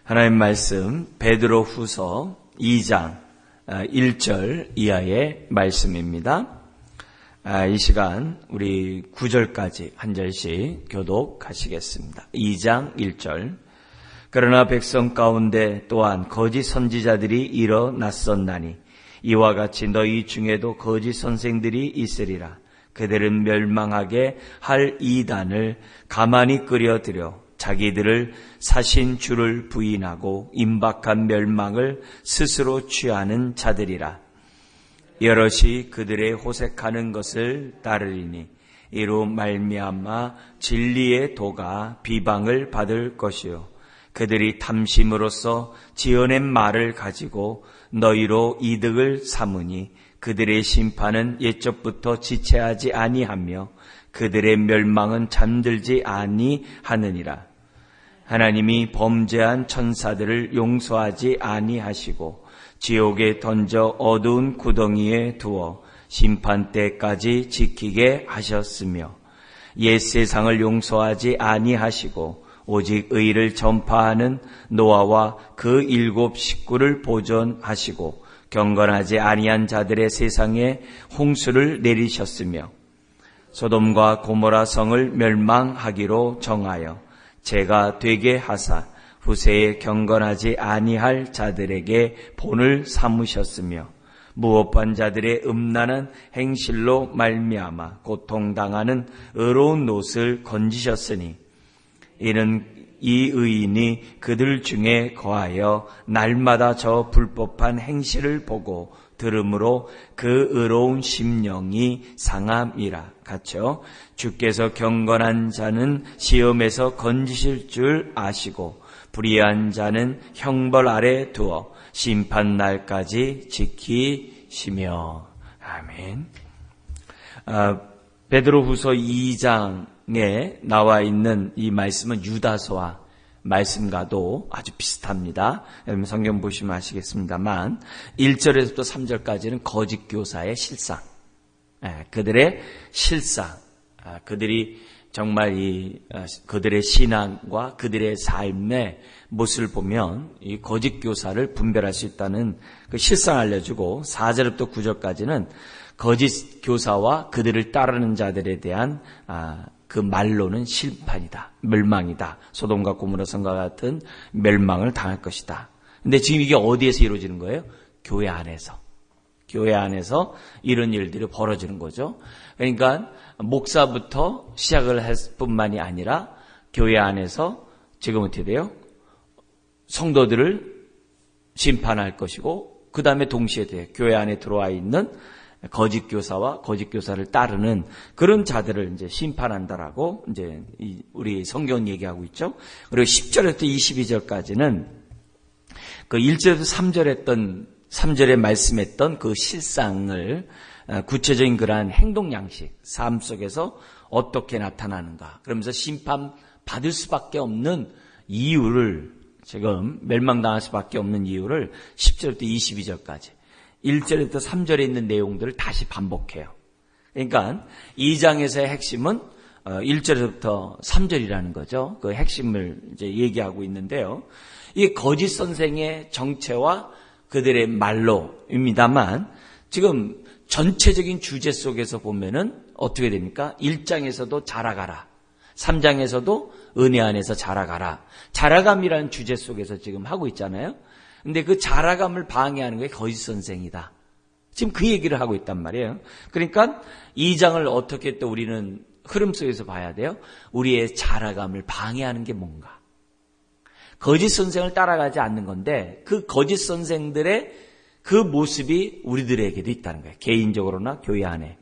하나님 말씀 베드로후서 2장 1절 이하의 말씀입니다. 이 시간 우리 9절까지 한 절씩 교독하시겠습니다. 2장 1절. 그러나 백성 가운데 또한 거짓 선지자들이 일어났었나니 이와 같이 너희 중에도 거짓 선생들이 있으리라. 그들은 멸망하게 할 이단을 가만히 끌어들여 자기들을 사신 주를 부인하고 임박한 멸망을 스스로 취하는 자들이라. 여럿이 그들의 호색하는 것을 따르리니 이로 말미암아 진리의 도가 비방을 받을 것이요 그들이 탐심으로써 지어낸 말을 가지고 너희로 이득을 삼으니 그들의 심판은 옛적부터 지체하지 아니하며 그들의 멸망은 잠들지 아니하느니라. 하나님이 범죄한 천사들을 용서하지 아니하시고 지옥에 던져 어두운 구덩이에 두어 심판 때까지 지키게 하셨으며 옛 세상을 용서하지 아니하시고 오직 의를 전파하는 노아와 그 7 식구를 보존하시고 경건하지 아니한 자들의 세상에 홍수를 내리셨으며 소돔과 고모라 성을 멸망하기로 정하여 죄가 되게 하사 후세에 경건하지 아니할 자들에게 본을 삼으셨으며 무업한 자들의 음란한 행실로 말미암아 고통당하는 의로운 옷을 건지셨으니 이는 이 의인이 그들 중에 거하여 날마다 저 불법한 행실을 보고 들음으로 그 의로운 심령이 상함이라. 같죠? 주께서 경건한 자는 시험에서 건지실 줄 아시고 불의한 자는 형벌 아래 두어 심판 날까지 지키시며. 아멘. 베드로후서 2장에 나와 있는 이 말씀은 유다서와 말씀과도 아주 비슷합니다. 여러분 성경 보시면 아시겠습니다만 1절에서부터 3절까지는 거짓 교사의 실상, 그들의 실상, 그들이 정말 그들의 신앙과 그들의 삶의 모습을 보면 이 거짓 교사를 분별할 수 있다는 그 실상을 알려주고 4절부터 9절까지는 거짓 교사와 그들을 따르는 자들에 대한 그 말로는 심판이다, 멸망이다, 소돔과 고모라 성과 같은 멸망을 당할 것이다. 근데 지금 이게 어디에서 이루어지는 거예요? 교회 안에서. 교회 안에서 이런 일들이 벌어지는 거죠. 그러니까 목사부터 시작을 했을 뿐만이 아니라 교회 안에서 지금 어떻게 돼요? 성도들을 심판할 것이고 그 다음에 동시에 돼요. 교회 안에 들어와 있는 거짓 교사와 거짓 교사를 따르는 그런 자들을 이제 심판한다라고 이제 우리 성경 얘기하고 있죠. 그리고 10절부터 22절까지는 그 1절에서 3절에 말씀했던 그 실상을 구체적인 그러한 행동 양식, 삶 속에서 어떻게 나타나는가. 그러면서 심판 받을 수밖에 없는 이유를 지금 멸망당할 수밖에 없는 이유를 10절부터 22절까지 1절부터 3절에 있는 내용들을 다시 반복해요. 그러니까 2장에서의 핵심은 1절부터 3절이라는 거죠. 그 핵심을 이제 얘기하고 있는데요. 이 거짓 선생의 정체와 그들의 말로입니다만 지금 전체적인 주제 속에서 보면은 어떻게 됩니까? 1장에서도 자라가라. 3장에서도 은혜 안에서 자라가라. 자라감이라는 주제 속에서 지금 하고 있잖아요. 근데 그 자라감을 방해하는 게 거짓 선생이다. 지금 그 얘기를 하고 있단 말이에요. 그러니까 2장을 어떻게 또 우리는 흐름 속에서 봐야 돼요? 우리의 자라감을 방해하는 게 뭔가. 거짓 선생을 따라가지 않는 건데 그 거짓 선생들의 그 모습이 우리들에게도 있다는 거예요. 개인적으로나 교회 안에.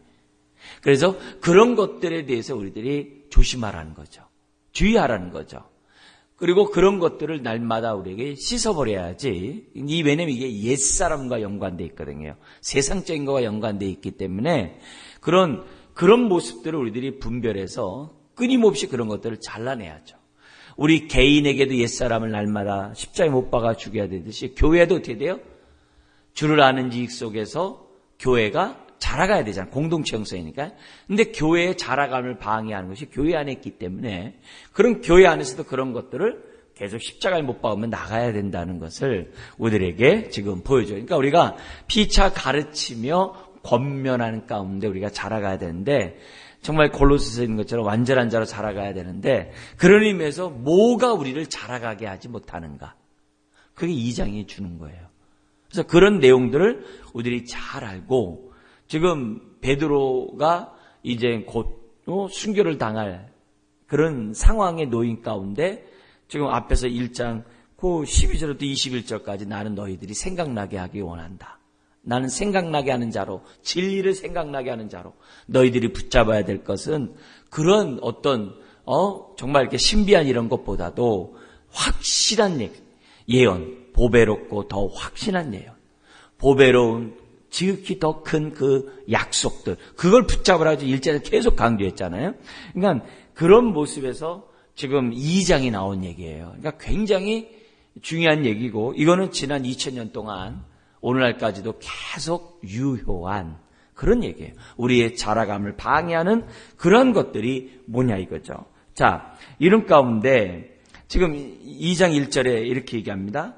그래서 그런 것들에 대해서 우리들이 조심하라는 거죠. 주의하라는 거죠. 그리고 그런 것들을 날마다 우리에게 씻어버려야지. 왜냐면 이게 옛사람과 연관되어 있거든요. 세상적인 것과 연관되어 있기 때문에 그런 모습들을 우리들이 분별해서 끊임없이 그런 것들을 잘라내야죠. 우리 개인에게도 옛사람을 날마다 십자가에 못 박아 죽여야 되듯이 교회도 어떻게 돼요? 주를 아는 지식 속에서 교회가 자라가야 되잖아요. 공동체 형성이니까. 근데 교회의 자라감을 방해하는 것이 교회 안에 있기 때문에 그런 교회 안에서도 그런 것들을 계속 십자가에 못 박으면 나가야 된다는 것을 우리들에게 지금 보여줘요. 그러니까 우리가 피차 가르치며 권면하는 가운데 우리가 자라가야 되는데, 정말 골로새서에 있는 것처럼 완전한 자로 자라가야 되는데, 그런 의미에서 뭐가 우리를 자라가게 하지 못하는가? 그게 2장이 주는 거예요. 그래서 그런 내용들을 우리들이 잘 알고, 지금 베드로가 이제 곧 순교를 당할 그런 상황에 놓인 가운데, 지금 앞에서 1장 그 12절부터 21절까지 나는 너희들이 생각나게 하기 원한다. 나는 생각나게 하는 자로, 진리를 생각나게 하는 자로 너희들이 붙잡아야 될 것은 그런 어떤 정말 이렇게 신비한 이런 것보다도 확실한 예언, 보배롭고 더 확신한 예언, 보배로운 지극히 더 큰 그 약속들, 그걸 붙잡으라고 1절에 계속 강조했잖아요. 그러니까 그런 모습에서 지금 2장이 나온 얘기예요. 그러니까 굉장히 중요한 얘기고, 이거는 지난 2000년 동안 오늘날까지도 계속 유효한 그런 얘기예요. 우리의 자라감을 방해하는 그런 것들이 뭐냐 이거죠. 자, 이런 가운데 지금 2장 1절에 이렇게 얘기합니다.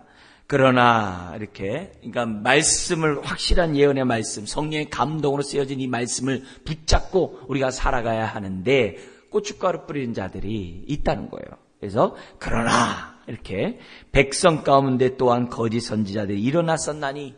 그러나 이렇게, 그러니까 말씀을, 확실한 예언의 말씀, 성령의 감동으로 쓰여진 이 말씀을 붙잡고 우리가 살아가야 하는데 고춧가루 뿌리는 자들이 있다는 거예요. 그래서 그러나 이렇게 백성 가운데 또한 거짓 선지자들이 일어났었나니,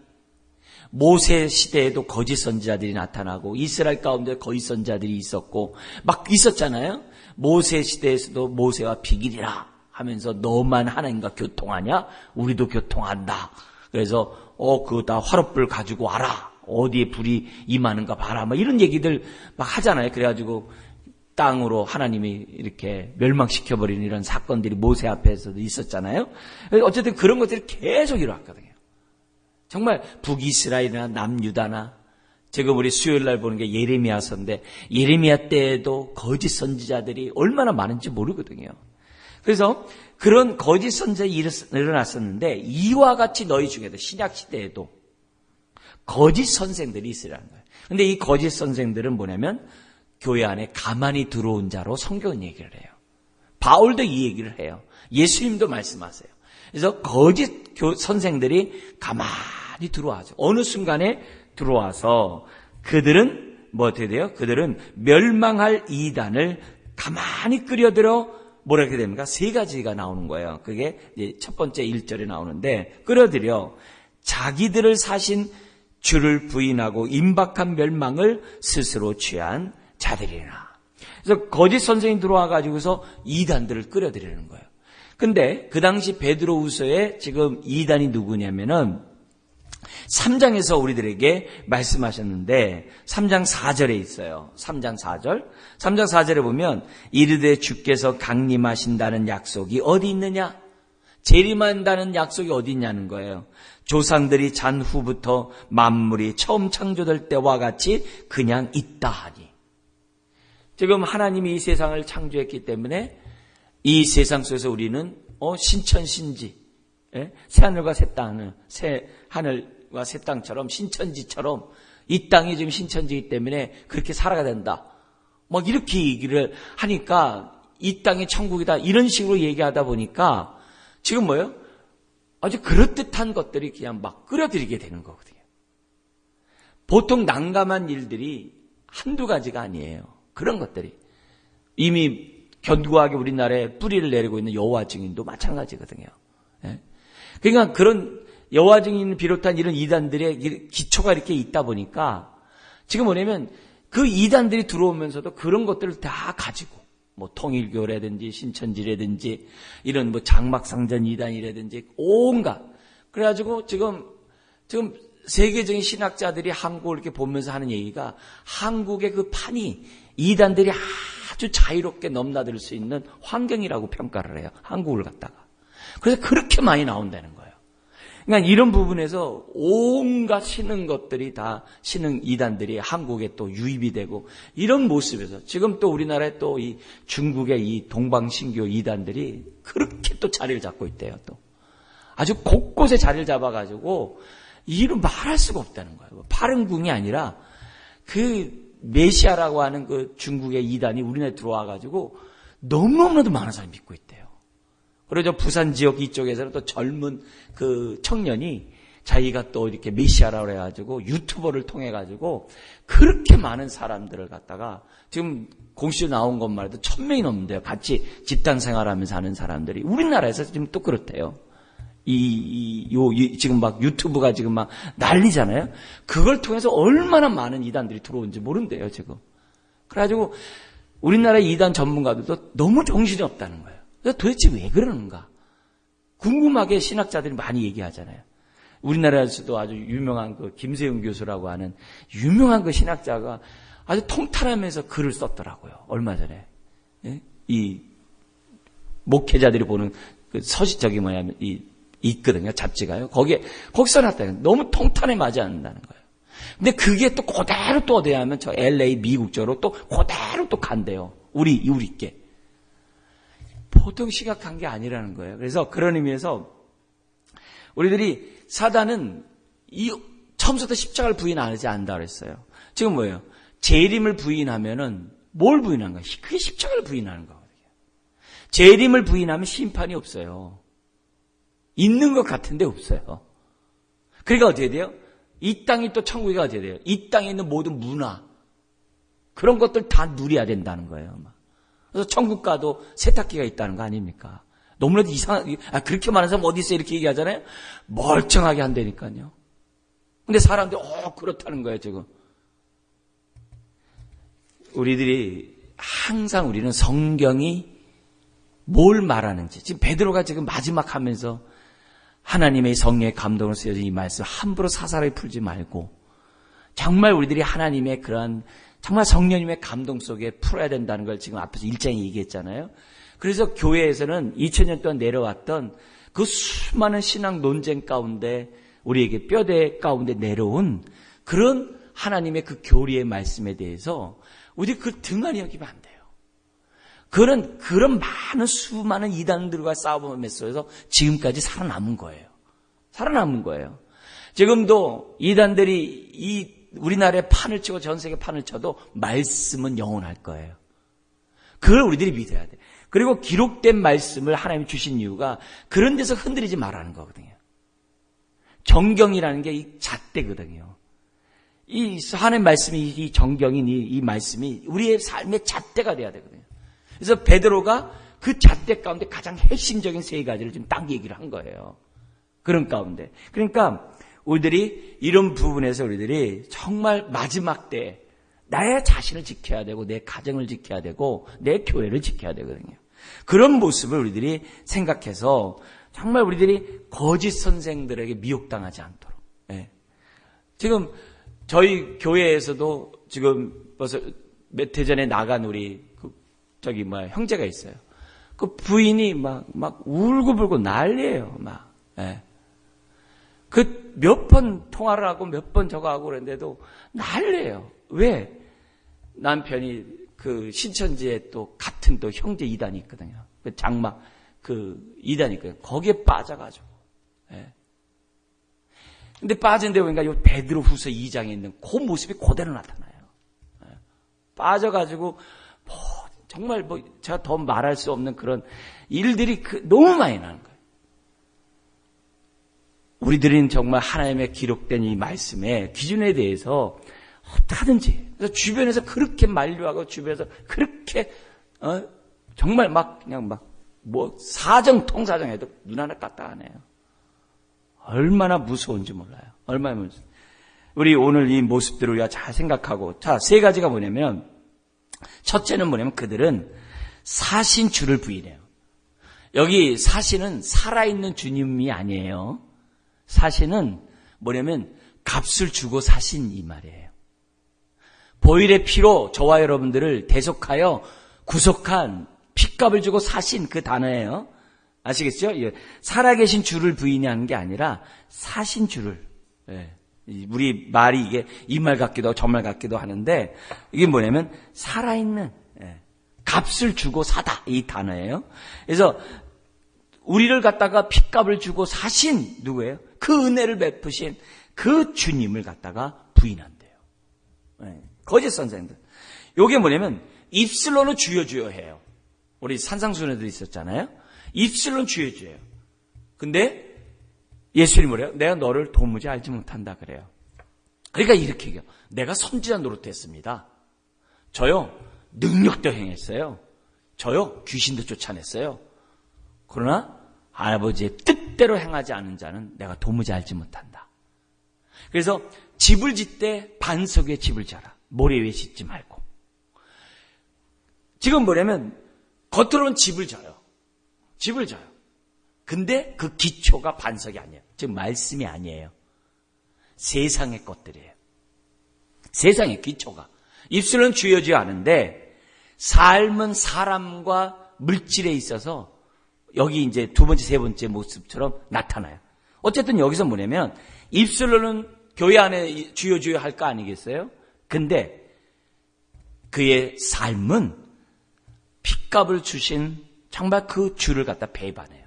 모세 시대에도 거짓 선지자들이 나타나고 이스라엘 가운데 거짓 선지자들이 있었고 막 있었잖아요. 모세 시대에서도 모세와 비길이라 하면서 너만 하나님과 교통하냐? 우리도 교통한다. 그래서 그거 다 화롯불 가지고 와라. 어디에 불이 임하는가 봐라. 막 이런 얘기들 막 하잖아요. 그래가지고 땅으로 하나님이 이렇게 멸망시켜버리는 이런 사건들이 모세 앞에서도 있었잖아요. 어쨌든 그런 것들이 계속 일어났거든요. 정말 북이스라엘이나 남유다나, 지금 우리 수요일날 보는 게 예레미야서인데, 예레미야 때에도 거짓 선지자들이 얼마나 많은지 모르거든요. 그래서 그런 거짓 선지자들이 일어났었는데, 이와 같이 너희 중에도 신약 시대에도 거짓 선생들이 있으라는 거예요. 근데 이 거짓 선생들은 뭐냐면 교회 안에 가만히 들어온 자로 성경은 얘기를 해요. 바울도 이 얘기를 해요. 예수님도 말씀하세요. 그래서 거짓 선생들이 가만히 들어와죠. 어느 순간에 들어와서 그들은 뭐 어떻게 돼요? 그들은 멸망할 이단을 가만히 끌어들여 뭐라 이렇게 됩니까? 세 가지가 나오는 거예요. 그게 이제 첫 번째 1절에 나오는데, 끌어들여 자기들을 사신 주를 부인하고 임박한 멸망을 스스로 취한 자들이나. 그래서 거짓 선생이 들어와 가지고서 이단들을 끌어들이는 거예요. 근데 그 당시 베드로후서에 지금 이단이 누구냐면은 3장에서 우리들에게 말씀하셨는데 3장 4절에 있어요. 3장 4절. 3장 4절에 보면 이르되 주께서 강림하신다는 약속이 어디 있느냐? 재림한다는 약속이 어디 있냐는 거예요. 조상들이 잔 후부터 만물이 처음 창조될 때와 같이 그냥 있다 하니. 지금 하나님이 이 세상을 창조했기 때문에 이 세상 속에서 우리는 신천신지, 새하늘과 새 땅을, 새 하늘과 새 땅처럼 신천지처럼 이 땅이 지금 신천지이기 때문에 그렇게 살아가야 된다. 막 이렇게 얘기를 하니까 이 땅이 천국이다 이런 식으로 얘기하다 보니까 지금 뭐예요? 아주 그럴듯한 것들이 그냥 막 끌어들이게 되는 거거든요. 보통 난감한 일들이 한두 가지가 아니에요. 그런 것들이 이미 견고하게 우리나라에 뿌리를 내리고 있는 여호와 증인도 마찬가지거든요. 그러니까 그런 여호와 증인을 비롯한 이런 이단들의 기초가 이렇게 있다 보니까 지금 뭐냐면 그 이단들이 들어오면서도 그런 것들을 다 가지고 뭐 통일교라든지 신천지라든지 이런 뭐 장막상전 이단이라든지 온갖 그래가지고 지금 세계적인 신학자들이 한국을 이렇게 보면서 하는 얘기가 한국의 그 판이 이단들이 아주 자유롭게 넘나들 수 있는 환경이라고 평가를 해요. 한국을 갖다가. 그래서 그렇게 많이 나온다는 거예요. 그러니까 이런 부분에서 온갖 신흥 것들이 다 신흥 이단들이 한국에 또 유입이 되고 이런 모습에서 지금 또 우리나라에 또 이 중국의 이 동방신교 이단들이 그렇게 또 자리를 잡고 있대요. 또 아주 곳곳에 자리를 잡아가지고 이를 말할 수가 없다는 거예요. 파른궁이 아니라 그 메시아라고 하는 그 중국의 이단이 우리나라에 들어와가지고 너무너무나도 많은 사람이 믿고 있대요. 그리고 저 부산 지역 이쪽에서는 또 젊은 그 청년이 자기가 또 이렇게 메시아라고 해가지고 유튜버를 통해가지고 그렇게 많은 사람들을 갖다가 지금 공시로 나온 것만 해도 1000명이 넘는데요. 같이 집단 생활하면서 하는 사람들이. 우리나라에서 지금 또 그렇대요. 지금 막 유튜브가 지금 막 난리잖아요. 그걸 통해서 얼마나 많은 이단들이 들어온지 모른대요, 지금. 그래가지고 우리나라 이단 전문가들도 너무 정신이 없다는 거예요. 그래서 도대체 왜 그러는가? 궁금하게 신학자들이 많이 얘기하잖아요. 우리나라에서도 아주 유명한 그 김세윤 교수라고 하는 유명한 그 신학자가 아주 통탄하면서 글을 썼더라고요. 얼마 전에. 예? 이 목회자들이 보는 그 있거든요. 잡지가요. 거기 써놨다. 너무 통탄에 맞지 않는다는 거예요. 근데 그게 또 그대로 또 어디에 하면 저 LA 미국 쪽으로 또 그대로 또 간대요. 우리께. 보통 심각한 게 아니라는 거예요. 그래서 그런 의미에서 우리들이 사단은 처음부터 십자가를 부인 안 하지 않는다 그랬어요. 지금 뭐예요? 재림을 부인하면은 뭘 부인한 거예요? 그게 십자가를 부인하는 거거든요. 재림을 부인하면 심판이 없어요. 있는 것 같은데 없어요. 그러니까 어떻게 돼요? 이 땅이 또 천국이 어떻게 돼요? 이 땅에 있는 모든 문화 그런 것들 다 누려야 된다는 거예요. 그래서 천국 가도 세탁기가 있다는 거 아닙니까? 너무나도 그렇게 많은 사람 어디 있어 이렇게 얘기하잖아요. 멀쩡하게 한다니까요. 근데 사람들이 그렇다는 거예요 지금. 우리들이 항상 우리는 성경이 뭘 말하는지 지금 베드로가 지금 마지막 하면서 하나님의 성령의 감동을 쓰여진 이 말씀 함부로 사사를 풀지 말고 정말 우리들이 하나님의 그러한 정말 성령님의 감동 속에 풀어야 된다는 걸 지금 앞에서 1장에 얘기했잖아요. 그래서 교회에서는 2000년 동안 내려왔던 그 수많은 신앙 논쟁 가운데 우리에게 뼈대 가운데 내려온 그런 하나님의 그 교리의 말씀에 대해서 우리 그 등한히 여기면 안 돼요. 그런 많은 수많은 이단들과 싸움에서 지금까지 살아남은 거예요. 살아남은 거예요. 지금도 이단들이 우리나라에 판을 치고 전 세계 판을 쳐도 말씀은 영원할 거예요. 그걸 우리들이 믿어야 돼. 그리고 기록된 말씀을 하나님이 주신 이유가 그런 데서 흔들리지 말라는 거거든요. 정경이라는 게 이 잣대거든요. 이 하나님 말씀이 이 정경인 이 말씀이 우리의 삶의 잣대가 돼야 되거든요. 그래서 베드로가 그 잣대 가운데 가장 핵심적인 세 가지를 지금 딱 얘기를 한 거예요. 그런 가운데. 그러니까 우리들이 이런 부분에서 우리들이 정말 마지막 때 나의 자신을 지켜야 되고 내 가정을 지켜야 되고 내 교회를 지켜야 되거든요. 그런 모습을 우리들이 생각해서 정말 우리들이 거짓 선생들에게 미혹당하지 않도록. 예. 지금 저희 교회에서도 지금 벌써 몇 해 전에 나간 우리 형제가 있어요. 그 부인이 막 울고불고 난리예요. 예. 그 몇 번 통화를 하고 몇 번 저거 하고 그랬는데도 난리예요. 왜? 남편이 그 신천지에 또 같은 또 형제 이단이 있거든요. 그 장막 그 이단이 있거든요. 거기에 빠져가지고. 예. 근데 빠진데 보니까 요 베드로후서 2장에 있는 그 모습이 그대로 나타나요. 예. 빠져가지고 정말 제가 더 말할 수 없는 그런 일들이 너무 많이 나는 거예요. 우리들은 정말 하나님의 기록된 이 말씀의 기준에 대해서 어떻게든지 그래서 주변에서 그렇게 만류하고 주변에서 그렇게 정말 사정통사정해도 눈 하나 까딱 안 해요. 얼마나 무서운지 몰라요. 얼마나 무서워. 우리 오늘 이 모습들을 우리가 잘 생각하고 세 가지가 뭐냐면 첫째는 뭐냐면 그들은 사신 주를 부인해요. 여기 사신은 살아있는 주님이 아니에요. 사신은 뭐냐면 값을 주고 사신 이 말이에요. 보혈의 피로 저와 여러분들을 대속하여 구속한 핏값을 주고 사신 그 단어예요. 아시겠죠? 살아계신 주를 부인하는 게 아니라 사신 주를. 우리 말이 이게 이 말 같기도 하고 저 말 같기도 하는데 이게 뭐냐면 살아있는 값을 주고 사다 이 단어예요. 그래서 우리를 갖다가 핏값을 주고 사신 누구예요? 그 은혜를 베푸신 그 주님을 갖다가 부인한대요. 거짓 선생들. 요게 뭐냐면 입술로는 주여 주여 해요. 우리 산상수훈에도 있었잖아요. 입술은 주의 주예요. 근데 예수님이 뭐래요? 내가 너를 도무지 알지 못한다 그래요. 그러니까 이렇게 얘기해요. 내가 선지자 노릇했습니다. 저요 능력도 행했어요. 저요 귀신도 쫓아냈어요. 그러나 아버지의 뜻대로 행하지 않은 자는 내가 도무지 알지 못한다. 그래서 집을 짓되 반석 위에 집을 지어라. 모래 위에 짓지 말고. 지금 뭐냐면 겉으로는 집을 져요. 집을 져요. 근데 그 기초가 반석이 아니에요. 즉 말씀이 아니에요. 세상의 것들이에요. 세상의 기초가. 입술은 주여주여 하는데 삶은 사람과 물질에 있어서 여기 이제 두 번째, 세 번째 모습처럼 나타나요. 어쨌든 여기서 뭐냐면 입술로는 교회 안에 주여주여 할 거 아니겠어요? 근데 그의 삶은 핏값을 주신 정말 그 주를 갖다 배반해요.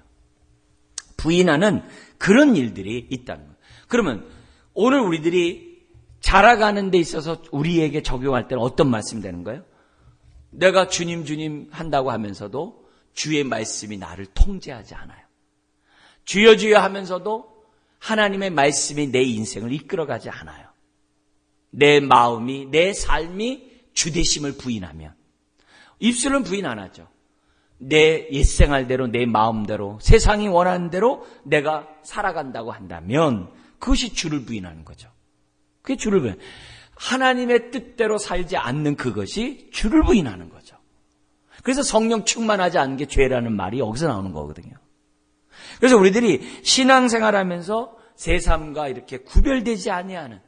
부인하는 그런 일들이 있다는 거예요. 그러면 오늘 우리들이 자라가는 데 있어서 우리에게 적용할 때는 어떤 말씀이 되는 거예요? 내가 주님 주님 한다고 하면서도 주의 말씀이 나를 통제하지 않아요. 주여 주여 하면서도 하나님의 말씀이 내 인생을 이끌어가지 않아요. 내 마음이, 내 삶이 주되심을 부인하면. 입술은 부인 안 하죠. 내 옛생활대로, 내 마음대로, 세상이 원하는 대로 내가 살아간다고 한다면 그것이 주를 부인하는 거죠. 그게 주를 부인. 하나님의 뜻대로 살지 않는 그것이 주를 부인하는 거죠. 그래서 성령 충만하지 않은 게 죄라는 말이 여기서 나오는 거거든요. 그래서 우리들이 신앙생활하면서 세상과 이렇게 구별되지 아니하는,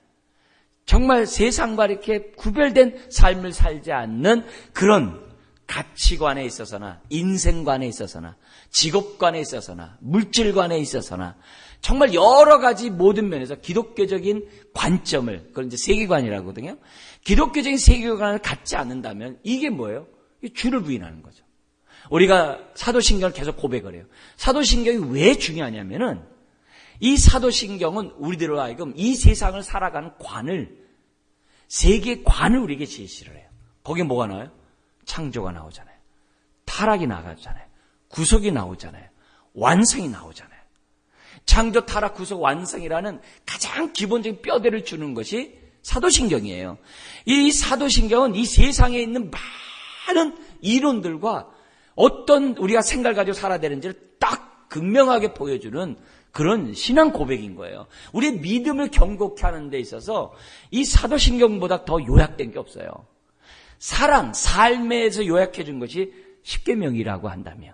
정말 세상과 이렇게 구별된 삶을 살지 않는 그런 가치관에 있어서나 인생관에 있어서나 직업관에 있어서나 물질관에 있어서나 정말 여러 가지 모든 면에서 기독교적인 관점을, 그건 이제 세계관이라고 하거든요. 기독교적인 세계관을 갖지 않는다면 이게 뭐예요? 주를 부인하는 거죠. 우리가 사도신경을 계속 고백을 해요. 사도신경이 왜 중요하냐면은 이 사도신경은 우리들로 하여금 이 세상을 살아가는 관을, 세계관을 우리에게 제시를 해요. 거기에 뭐가 나와요? 창조가 나오잖아요. 타락이 나가잖아요. 구속이 나오잖아요. 완성이 나오잖아요. 창조, 타락, 구속, 완성이라는 가장 기본적인 뼈대를 주는 것이 사도신경이에요. 이 사도신경은 이 세상에 있는 많은 이론들과 어떤 우리가 생각을 가지고 살아야 되는지를 딱 극명하게 보여주는 그런 신앙 고백인 거예요. 우리의 믿음을 경고케 하는 데 있어서 이 사도신경보다 더 요약된 게 없어요. 사랑, 삶에서 요약해 준 것이 십계명이라고 한다면,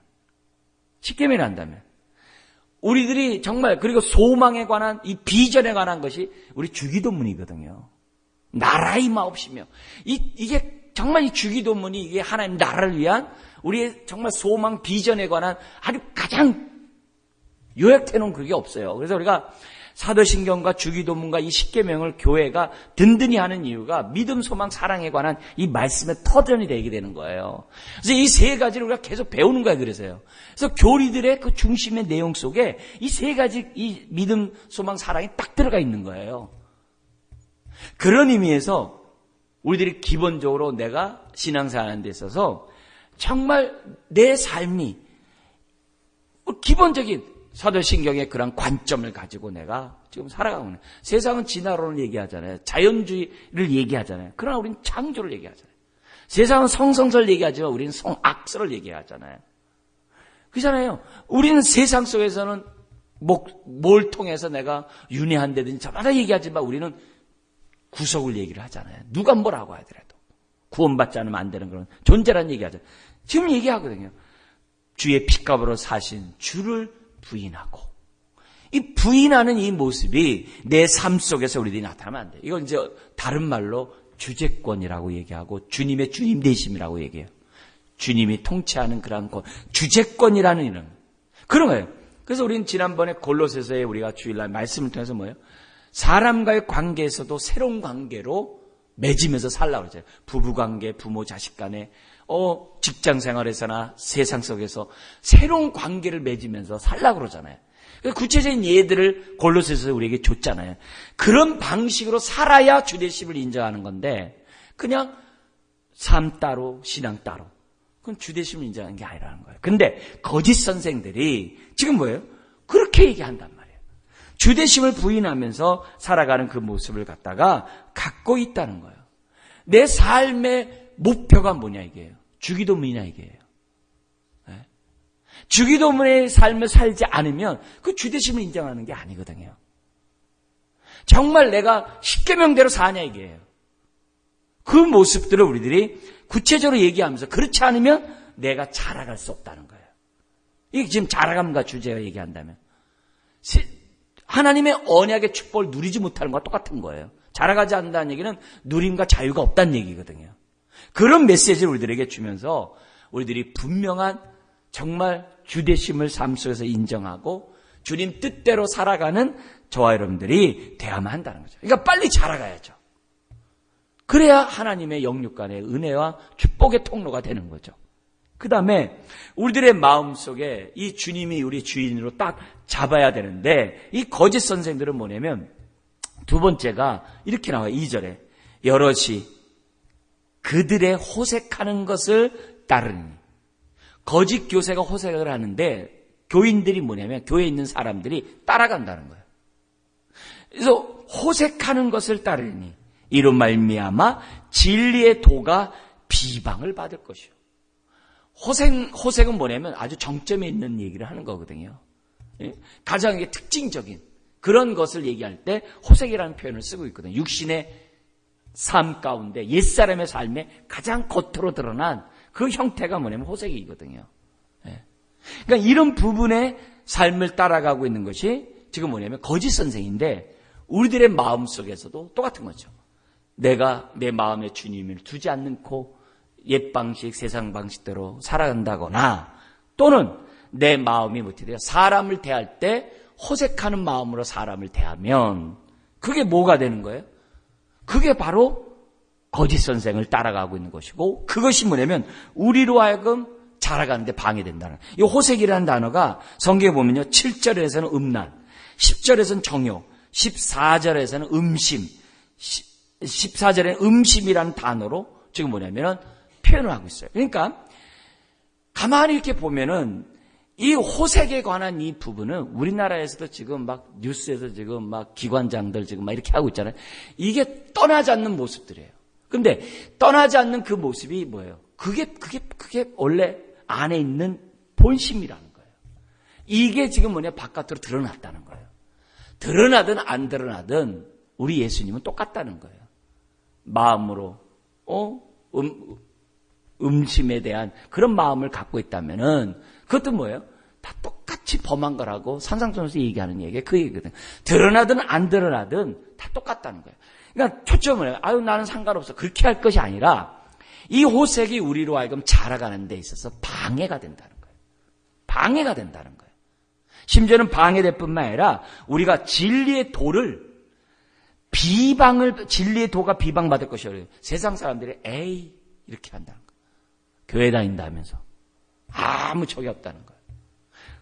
십계명이라 한다면 우리들이 정말, 그리고 소망에 관한 이 비전에 관한 것이 우리 주기도문이거든요. 나라의 마옵시며, 이게 정말 이 주기도문이 이게 하나님 나라를 위한 우리의 정말 소망 비전에 관한 아주 가장 요약해 놓은 그게 없어요. 그래서 우리가 사도신경과 주기도문과 이 십계명을 교회가 든든히 하는 이유가 믿음, 소망, 사랑에 관한 이 말씀의 터전이 되게 되는 거예요. 그래서 이 세 가지를 우리가 계속 배우는 거예요. 그래서요. 그래서 교리들의 그 중심의 내용 속에 이 세 가지, 이 믿음, 소망, 사랑이 딱 들어가 있는 거예요. 그런 의미에서 우리들이 기본적으로 내가 신앙생활하는 데 있어서 정말 내 삶이 기본적인 사도신경의 그런 관점을 가지고 내가 지금 살아가고 있는, 세상은 진화론을 얘기하잖아요. 자연주의를 얘기하잖아요. 그러나 우리는 창조를 얘기하잖아요. 세상은 성성설을 얘기하지만 우리는 성악설을 얘기하잖아요. 그렇잖아요. 우리는 세상 속에서는 뭘 통해서 내가 윤회한다든지 저마다 얘기하지만 우리는 구속을 얘기를 하잖아요. 누가 뭐라고 하더라도 구원받지 않으면 안 되는 그런 존재라는 얘기하잖아요. 지금 얘기하거든요. 주의 핏값으로 사신 주를 부인하고, 이 부인하는 이 모습이 내 삶 속에서 우리들이 나타나면 안 돼요. 이건 이제 다른 말로 주재권이라고 얘기하고 주님의 주님 되심이라고 얘기해요. 주님이 통치하는 그런 권, 주재권이라는 이런 그런 거예요. 그래서 우리는 지난번에 골로새서에 우리가 주일날 말씀을 통해서 뭐예요? 사람과의 관계에서도 새로운 관계로 맺으면서 살라고 그러죠. 부부관계, 부모, 자식 간에, 직장 생활에서나 세상 속에서 새로운 관계를 맺으면서 살라고 그러잖아요. 구체적인 예들을 골로새서 우리에게 줬잖아요. 그런 방식으로 살아야 주되심을 인정하는 건데, 그냥 삶 따로, 신앙 따로. 그건 주되심을 인정하는 게 아니라는 거예요. 근데 거짓 선생들이 지금 뭐예요? 그렇게 얘기한단 말이에요. 주되심을 부인하면서 살아가는 그 모습을 갖다가 갖고 있다는 거예요. 내 삶의 목표가 뭐냐 이게요. 주기도문이냐 이게요. 네? 주기도문의 삶을 살지 않으면 그 주되심을 인정하는 게 아니거든요. 정말 내가 십계명대로 사냐 이게요. 그 모습들을 우리들이 구체적으로 얘기하면서 그렇지 않으면 내가 자라갈 수 없다는 거예요. 이게 지금 자라감과 주제가 얘기한다면 하나님의 언약의 축복을 누리지 못하는 것과 똑같은 거예요. 자라가지 않는다는 얘기는 누림과 자유가 없다는 얘기거든요. 그런 메시지를 우리들에게 주면서 우리들이 분명한 정말 주되심을 삶 속에서 인정하고 주님 뜻대로 살아가는 저와 여러분들이 되어야만 한다는 거죠. 그러니까 빨리 자라가야죠. 그래야 하나님의 영육 간의 은혜와 축복의 통로가 되는 거죠. 그 다음에 우리들의 마음속에 이 주님이 우리 주인으로 딱 잡아야 되는데 이 거짓 선생들은 뭐냐면 두 번째가 이렇게 나와요. 2절에 여럿이 그들의 호색하는 것을 따르니 거짓 교사가 호색을 하는데 교인들이 뭐냐면 교회에 있는 사람들이 따라간다는 거예요. 그래서 호색하는 것을 따르니 이로 말미암아 진리의 도가 비방을 받을 것이요. 호색은 뭐냐면 아주 정점에 있는 얘기를 하는 거거든요. 가장 이게 특징적인 그런 것을 얘기할 때 호색이라는 표현을 쓰고 있거든요. 육신의 삶 가운데 옛사람의 삶에 가장 겉으로 드러난 그 형태가 뭐냐면 호색이거든요. 그러니까 이런 부분의 삶을 따라가고 있는 것이 지금 뭐냐면 거짓 선생인데 우리들의 마음속에서도 똑같은 거죠. 내가 내 마음에 주님을 두지 않고 옛 방식, 세상 방식대로 살아간다거나 또는 내 마음이 어떻게 돼요? 사람을 대할 때 호색하는 마음으로 사람을 대하면 그게 뭐가 되는 거예요? 그게 바로 거짓 선생을 따라가고 있는 것이고 그것이 뭐냐면 우리로 하여금 자라가는데 방해된다는 거예요. 이 호색이라는 단어가 성경에 보면요. 7절에서는 음란, 10절에서는 정욕, 14절에서는 음심, 14절에는 음심이라는 단어로 지금 뭐냐면 표현을 하고 있어요. 그러니까 가만히 이렇게 보면은 이 호색에 관한 이 부분은 우리나라에서도 지금 막 뉴스에서 지금 막 기관장들 지금 막 이렇게 하고 있잖아요. 이게 떠나지 않는 모습들이에요. 근데 떠나지 않는 그 모습이 뭐예요? 그게 원래 안에 있는 본심이라는 거예요. 이게 지금 뭐냐 바깥으로 드러났다는 거예요. 드러나든 안 드러나든 우리 예수님은 똑같다는 거예요. 마음으로 음심에 대한 그런 마음을 갖고 있다면은 그것도 뭐예요? 다 똑같이 범한 거라고 산상수훈에서 얘기하는 얘기가 그 얘기거든요. 드러나든 안 드러나든 다 똑같다는 거예요. 그러니까 초점을 나는 상관없어 그렇게 할 것이 아니라 이 호색이 우리로 하여금 자라가는 데 있어서 방해가 된다는 거예요. 방해가 된다는 거예요. 심지어는 방해될 뿐만 아니라 우리가 진리의 도를 진리의 도가 비방받을 것이에요. 세상 사람들이 에이 이렇게 한다는 거예요. 교회 다닌다면서 아무 척이 없다는 거예요.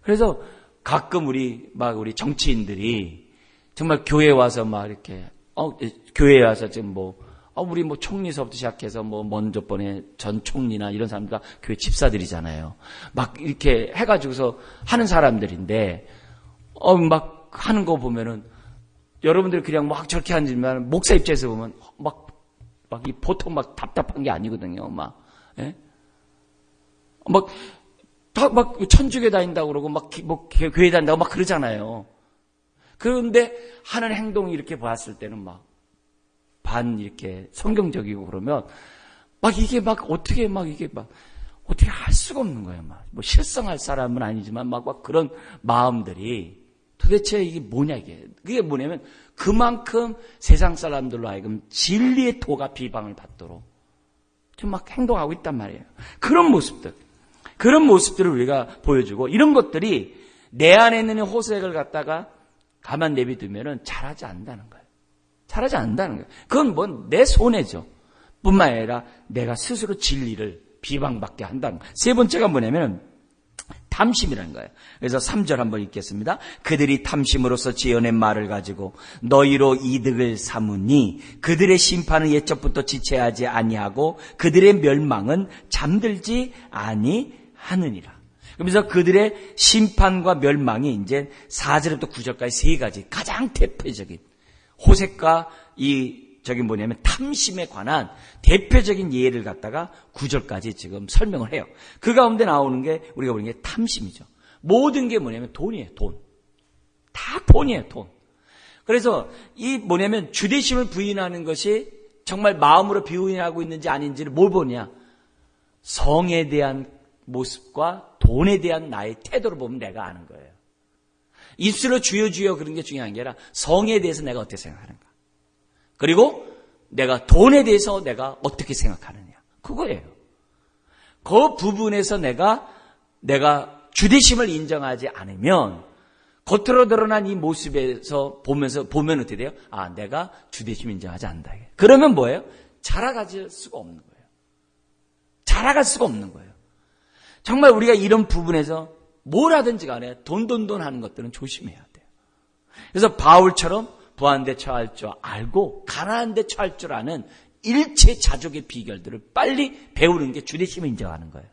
그래서 가끔 우리 정치인들이 정말 교회에 와서 막 이렇게 교회에 와서 지금 우리 총리서부터 시작해서 먼저 번에 전 총리나 이런 사람들 다 교회 집사들이잖아요. 막 이렇게 해가지고서 하는 사람들인데 막 하는 거 보면은 여러분들 그냥 막 저렇게 하지만 목사 입장에서 보면 보통 막 답답한 게 아니거든요. 막 천주교 다닌다고 그러고 교회 다닌다고 막 그러잖아요. 그런데 하는 행동이 이렇게 봤을 때는 이렇게 성경적이고 그러면 이게 어떻게 할 수가 없는 거예요. 실성할 사람은 아니지만 그런 마음들이 도대체 이게 뭐냐 이게. 그게 뭐냐면 그만큼 세상 사람들로 하여금 진리의 도가 비방을 받도록 좀 행동하고 있단 말이에요. 그런 모습들을 우리가 보여주고 이런 것들이 내 안에 있는 호색을 갖다가 가만 내비두면은 자라지 않는다는 거예요. 자라지 않는다는 거예요. 그건 내 손해죠. 뿐만 아니라 내가 스스로 진리를 비방받게 한다는 거예요. 세 번째가 뭐냐면 탐심이라는 거예요. 그래서 3절 한번 읽겠습니다. 그들이 탐심으로써 지어낸 말을 가지고 너희로 이득을 삼으니 그들의 심판은 옛적부터 지체하지 아니하고 그들의 멸망은 잠들지 아니하느니라. 그러면서 그들의 심판과 멸망이 이제 4절부터 9절까지 세 가지 가장 대표적인 호색과 뭐냐면 탐심에 관한 대표적인 예를 갖다가 9절까지 지금 설명을 해요. 그 가운데 나오는 게 우리가 보는 게 탐심이죠. 모든 게 뭐냐면 돈이에요, 돈. 다 돈이에요, 돈. 그래서 뭐냐면 주대심을 부인하는 것이 정말 마음으로 부인하고 있는지 아닌지를 뭘 보냐? 성에 대한 모습과 돈에 대한 나의 태도를 보면 내가 아는 거예요. 입술로 주여 주여 그런 게 중요한 게 아니라 성에 대해서 내가 어떻게 생각하는가. 그리고 내가 돈에 대해서 내가 어떻게 생각하느냐. 그거예요. 그 부분에서 내가 주대심을 인정하지 않으면 겉으로 드러난 이 모습에서 보면 어떻게 돼요? 아, 내가 주대심 인정하지 않는다. 그러면 뭐예요? 자라갈 수가 없는 거예요. 자라갈 수가 없는 거예요. 정말 우리가 이런 부분에서 뭘 하든지 간에 돈 하는 것들은 조심해야 돼요. 그래서 바울처럼 부한 데 처할 줄 알고 가난한 데 처할 줄 아는 일체 자족의 비결들을 빨리 배우는 게 주대심을 인정하는 거예요.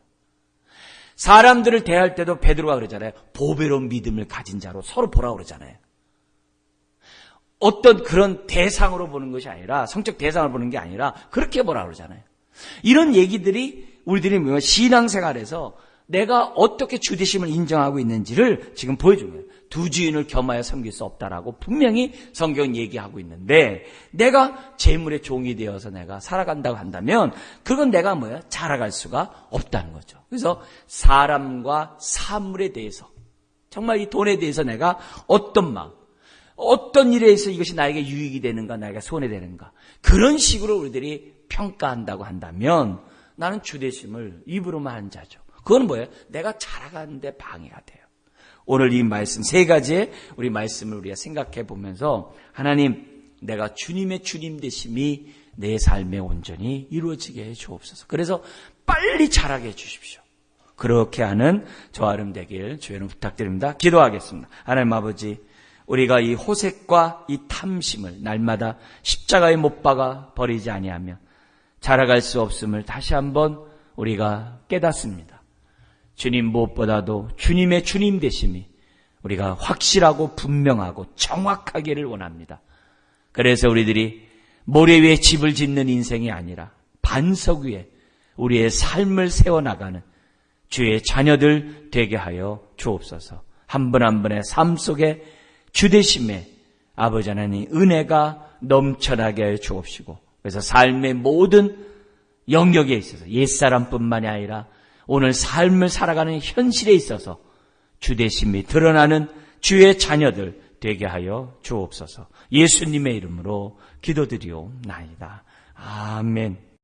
사람들을 대할 때도 베드로가 그러잖아요. 보배로운 믿음을 가진 자로 서로 보라고 그러잖아요. 어떤 그런 대상으로 보는 것이 아니라 성적 대상을 보는 게 아니라 그렇게 보라고 그러잖아요. 이런 얘기들이 우리들이 신앙생활에서 내가 어떻게 주대심을 인정하고 있는지를 지금 보여준 거예요. 두 주인을 겸하여 섬길 수 없다라고 분명히 성경은 얘기하고 있는데 내가 재물의 종이 되어서 내가 살아간다고 한다면 그건 내가 자라갈 수가 없다는 거죠. 그래서 사람과 사물에 대해서 정말 이 돈에 대해서 내가 어떤 마음, 어떤 일에 의해서 이것이 나에게 유익이 되는가 나에게 손해되는가 그런 식으로 우리들이 평가한다고 한다면 나는 주대심을 입으로만 하는 자죠. 그건 뭐예요? 내가 자라가는데 방해가 돼요. 오늘 이 말씀 세 가지의 우리 말씀을 우리가 생각해 보면서 하나님 내가 주님의 주님 되심이 내 삶에 온전히 이루어지게 해 주옵소서. 그래서 빨리 자라게 해 주십시오. 그렇게 하는 저와 여러분 되길 주의 이름으로 부탁드립니다. 기도하겠습니다. 하나님 아버지 우리가 이 호색과 이 탐심을 날마다 십자가에 못 박아 버리지 아니하면 자라갈 수 없음을 다시 한번 우리가 깨닫습니다. 주님 무엇보다도 주님의 주님 되심이 우리가 확실하고 분명하고 정확하기를 원합니다. 그래서 우리들이 모래 위에 집을 짓는 인생이 아니라 반석 위에 우리의 삶을 세워나가는 주의 자녀들 되게 하여 주옵소서. 한 분 한 분의 삶 속에 주되심에 아버지 하나님 은혜가 넘쳐나게 하여 주옵시고 그래서 삶의 모든 영역에 있어서 옛사람뿐만이 아니라 오늘 삶을 살아가는 현실에 있어서 주되심이 드러나는 주의 자녀들 되게 하여 주옵소서. 예수님의 이름으로 기도드리옵나이다. 아멘.